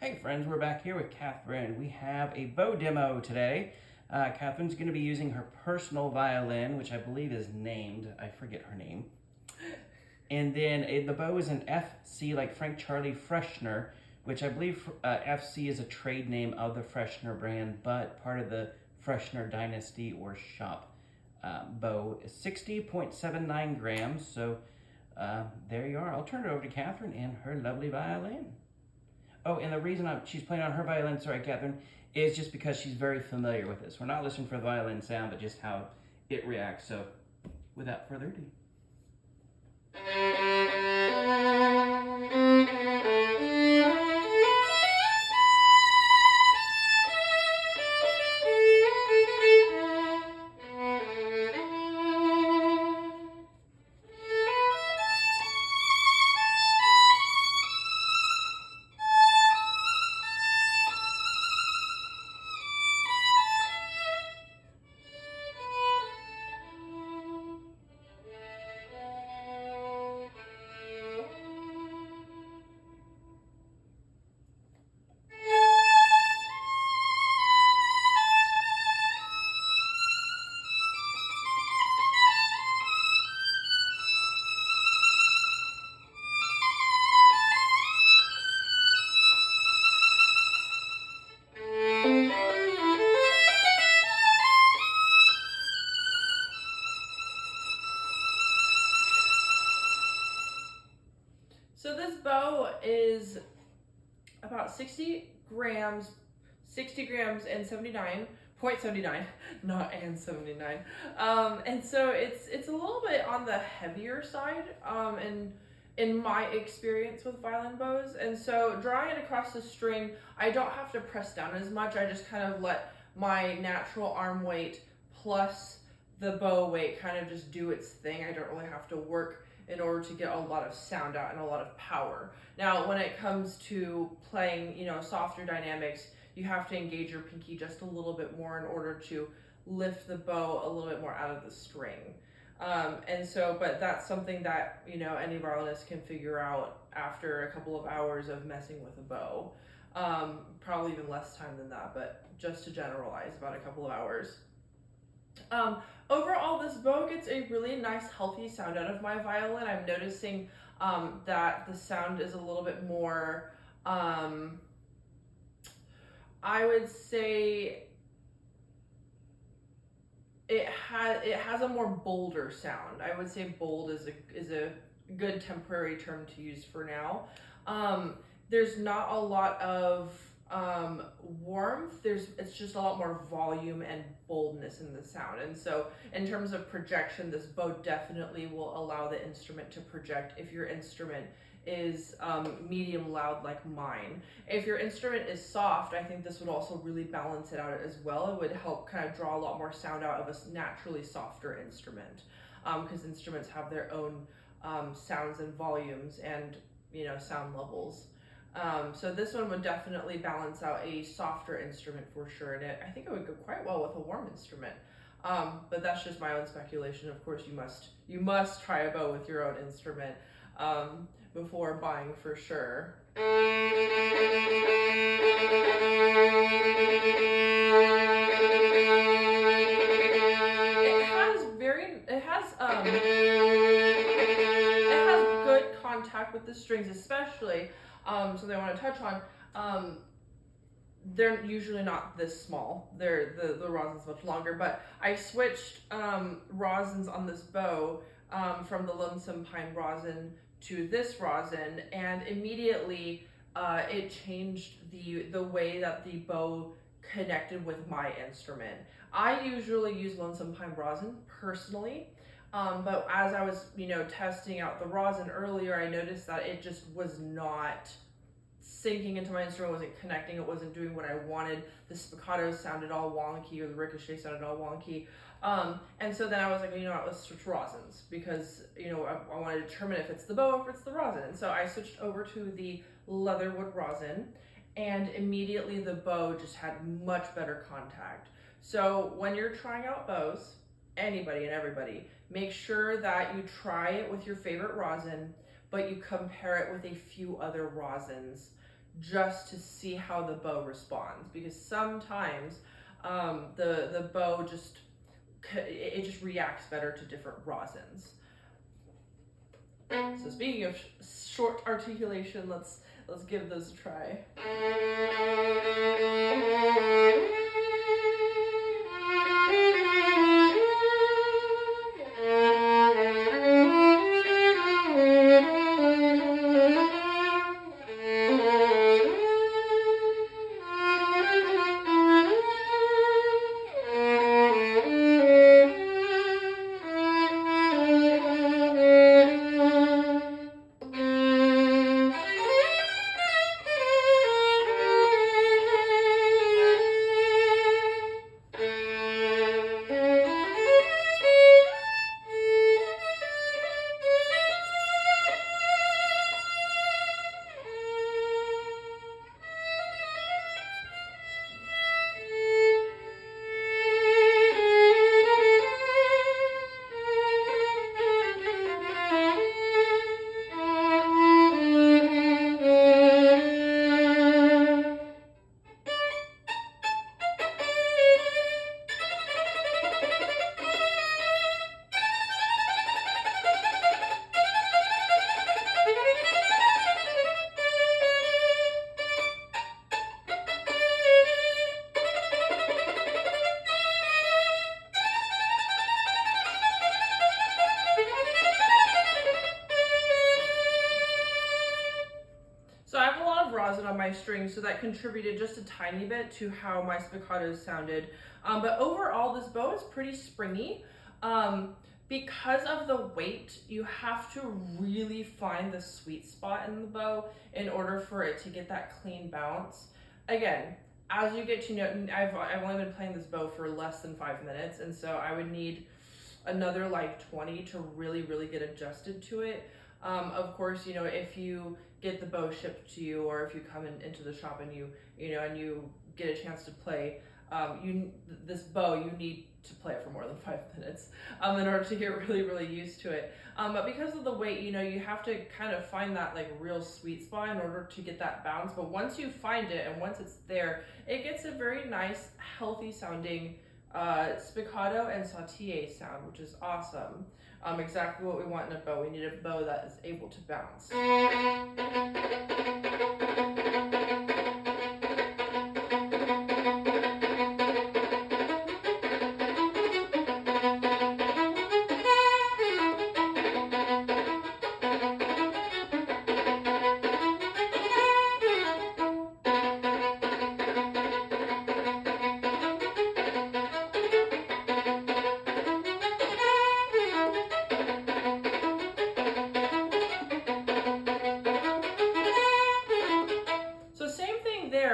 Hey friends, we're back here with Catherine. We have a bow demo today. Catherine's going to be using her personal violin, which I believe is named, I forget her name. And then the bow is an FC, like Frank Charlie Pfretzschner, which I believe FC is a trade name of the Pfretzschner brand, but part of the Pfretzschner dynasty or shop. Bow is 60.79 grams, so there you are. I'll turn it over to Catherine and her lovely violin. Oh, and the reason she's playing on her violin, sorry, Catherine, is just because she's very familiar with this. We're not listening for the violin sound, but just how it reacts. So, without further ado. So this bow is about 60 grams and 79.79, not and 79. And so it's a little bit on the heavier side, and in my experience with violin bows. And so drawing it across the string, I don't have to press down as much. I just kind of let my natural arm weight plus the bow weight kind of just do its thing. I don't really have to work in order to get a lot of sound out and a lot of power. Now, when it comes to playing, softer dynamics, you have to engage your pinky just a little bit more in order to lift the bow a little bit more out of the string. But that's something that, any violinist can figure out after a couple of hours of messing with a bow. Probably even less time than that, but just to generalize, about a couple of hours. Overall, this bow gets a really nice, healthy sound out of my violin. I'm noticing that the sound is a little bit more, I would say it has a more bolder sound. I would say bold is a good temporary term to use for now. There's not a lot of warmth. It's just a lot more volume and boldness in the sound. And so in terms of projection, this bow definitely will allow the instrument to project if your instrument is medium loud like mine. If your instrument is soft, I think this would also really balance it out as well. It would help kind of draw a lot more sound out of a naturally softer instrument, because instruments have their own sounds and volumes and sound levels. So this one would definitely balance out a softer instrument for sure, and I think it would go quite well with a warm instrument. But that's just my own speculation. Of course, you must try a bow with your own instrument before buying for sure. It has good contact with the strings, especially. Something I want to touch on. They're usually not this small. The rosin's much longer, but I switched rosins on this bow from the Lonesome Pine rosin to this rosin, and immediately it changed the way that the bow connected with my instrument. I usually use Lonesome Pine rosin personally, but as I was testing out the rosin earlier, I noticed that it just was not sinking into my instrument, wasn't connecting, it wasn't doing what I wanted. The spiccato sounded all wonky, or the ricochet sounded all wonky. And so then I was like, let's switch rosins, because I want to determine if it's the bow or if it's the rosin. And so I switched over to the leatherwood rosin, and immediately the bow just had much better contact. So when you're trying out bows, anybody and everybody, make sure that you try it with your favorite rosin, but you compare it with a few other rosins just to see how the bow responds, because sometimes the bow just reacts better to different rosins. So speaking of short articulation, let's give those a try. So I have a lot of rosin on my strings, so that contributed just a tiny bit to how my spiccatos sounded. But overall, this bow is pretty springy. Because of the weight, you have to really find the sweet spot in the bow in order for it to get that clean bounce. Again, as you get to know, I've only been playing this bow for less than 5 minutes, and so I would need another like 20 to really get adjusted to it. Of course, if you get the bow shipped to you, or if you come into the shop and you get a chance to play this bow, you need to play it for more than 5 minutes in order to get really used to it. But because of the weight, you have to kind of find that like real sweet spot in order to get that bounce. But once you find it and once it's there, it gets a very nice, healthy sounding spiccato and sautille sound, which is awesome. Exactly what we want in a bow. We need a bow that is able to bounce.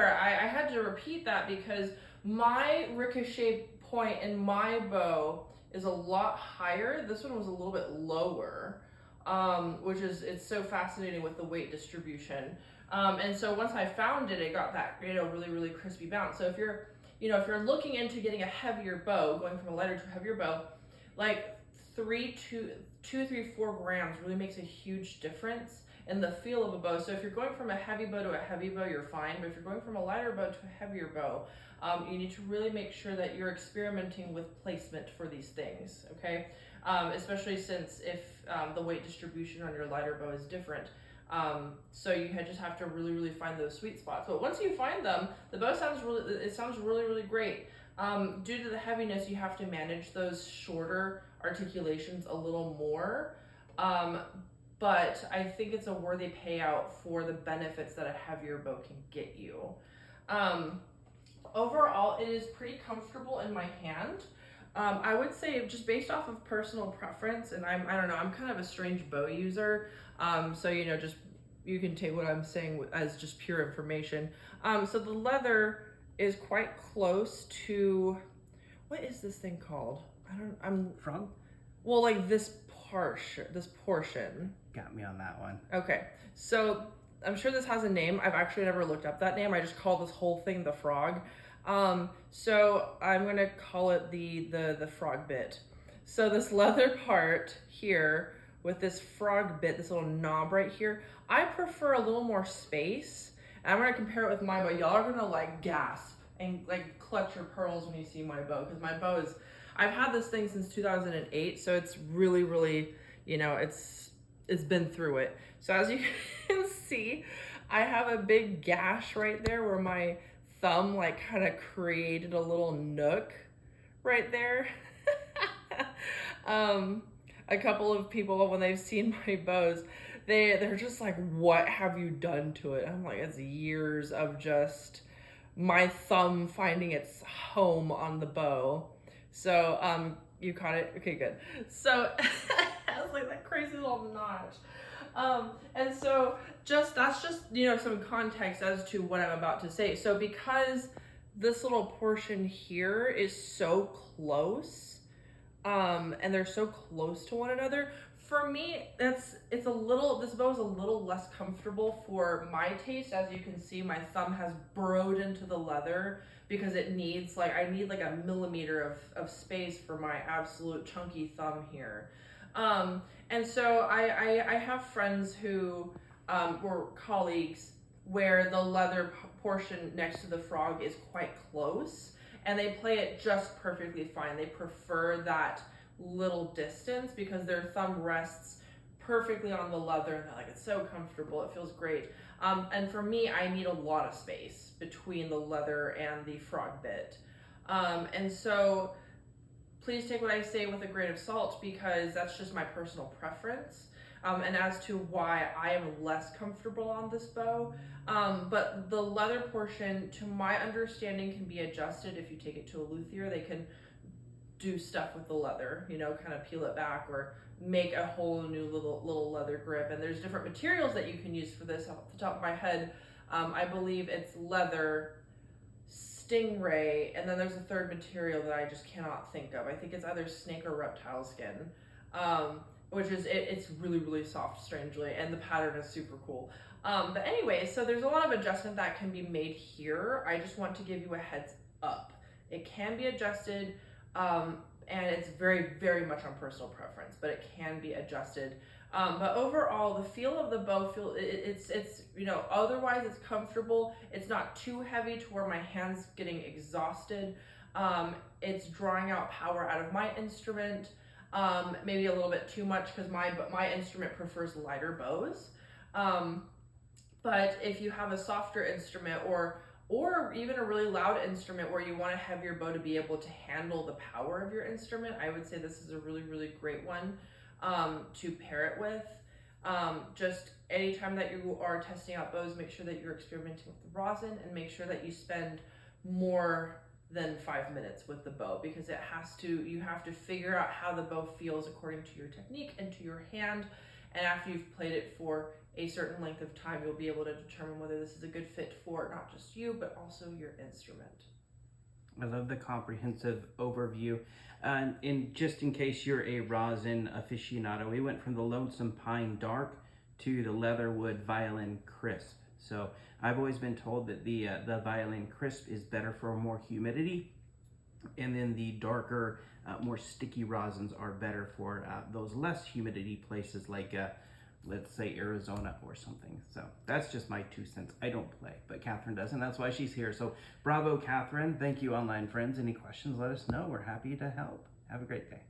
I had to repeat that because my ricochet point in my bow is a lot higher. This one was a little bit lower, which is, it's so fascinating with the weight distribution. And so once I found it, it got that, really crispy bounce. So if you're, if you're looking into getting a heavier bow, going from a lighter to a heavier bow, like 3, 4 grams really makes a huge difference in the feel of a bow. So if you're going from a heavy bow to a heavy bow, you're fine. But if you're going from a lighter bow to a heavier bow, you need to really make sure that you're experimenting with placement for these things, okay? Especially since if the weight distribution on your lighter bow is different. So you just have to really find those sweet spots. But once you find them, the bow sounds really great. Due to the heaviness, you have to manage those shorter articulations a little more. But I think it's a worthy payout for the benefits that a heavier bow can get you. Overall, it is pretty comfortable in my hand. I would say just based off of personal preference, and I don't know, I'm kind of a strange bow user. So, just, you can take what I'm saying as just pure information. So the leather is quite close to, what is this thing called? Frog? Well, like this portion. Got me on that one. Okay, so I'm sure this has a name. I've actually never looked up that name. I just call this whole thing the frog. So I'm gonna call it the frog bit. So this leather part here with this frog bit, this little knob right here, I prefer a little more space. And I'm gonna compare it with my bow. Y'all are gonna like gasp and like clutch your pearls when you see my bow, because my bow is, I've had this thing since 2008, so it's really, really, you know, it's been through it. So as you can see, I have a big gash right there where my thumb like kind of created a little nook right there. A couple of people, when they've seen my bows, they're just like, what have you done to it? I'm like, it's years of just my thumb finding its home on the bow. So you caught it? Okay, good. So it has like that crazy little notch. And so that's just, you know, some context as to what I'm about to say. So because this little portion here is so close, and they're so close to one another, for me, this bow is a little less comfortable for my taste. As you can see, my thumb has burrowed into the leather because it needs I need like a millimeter of space for my absolute chunky thumb here. And so I have friends who were colleagues where the leather portion next to the frog is quite close, and they play it just perfectly fine. They prefer that little distance because their thumb rests perfectly on the leather, and they're like, it's so comfortable, it feels great. And for me, I need a lot of space between the leather and the frog bit. And so please take what I say with a grain of salt, because that's just my personal preference. And as to why I am less comfortable on this bow. But the leather portion, to my understanding, can be adjusted if you take it to a luthier. They can do stuff with the leather, you know, kind of peel it back or make a whole new little leather grip. And there's different materials that you can use for this. Off the top of my head, I believe it's leather, stingray, and then there's a third material that I just cannot think of. I think it's either snake or reptile skin, which is, it's really, really soft, strangely, and the pattern is super cool. But anyway, so there's a lot of adjustment that can be made here. I just want to give you a heads up. It can be adjusted, and it's very, very much on personal preference, but it can be adjusted. But overall, the feel of the bow, it's you know, otherwise it's comfortable. It's not too heavy to where my hand's getting exhausted. It's drawing out power out of my instrument, maybe a little bit too much because my instrument prefers lighter bows. But if you have a softer instrument or even a really loud instrument where you want a heavier bow to be able to handle the power of your instrument, I would say this is a really, really great one to pair it with. Just anytime that you are testing out bows, make sure that you're experimenting with the rosin, and make sure that you spend more than 5 minutes with the bow, because you have to figure out how the bow feels according to your technique and to your hand. And after you've played it for a certain length of time, you'll be able to determine whether this is a good fit for not just you, but also your instrument. I love the comprehensive overview. And just in case you're a rosin aficionado, we went from the Lonesome Pine Dark to the Leatherwood Violin Crisp. So I've always been told that the Violin Crisp is better for more humidity, and then the darker, more sticky rosins are better for those less humidity places like let's say Arizona or something. So that's just my 2 cents. I don't play, but Catherine does, and that's why she's here. So bravo, Catherine. Thank you, online friends. Any questions, let us know. We're happy to help. Have a great day.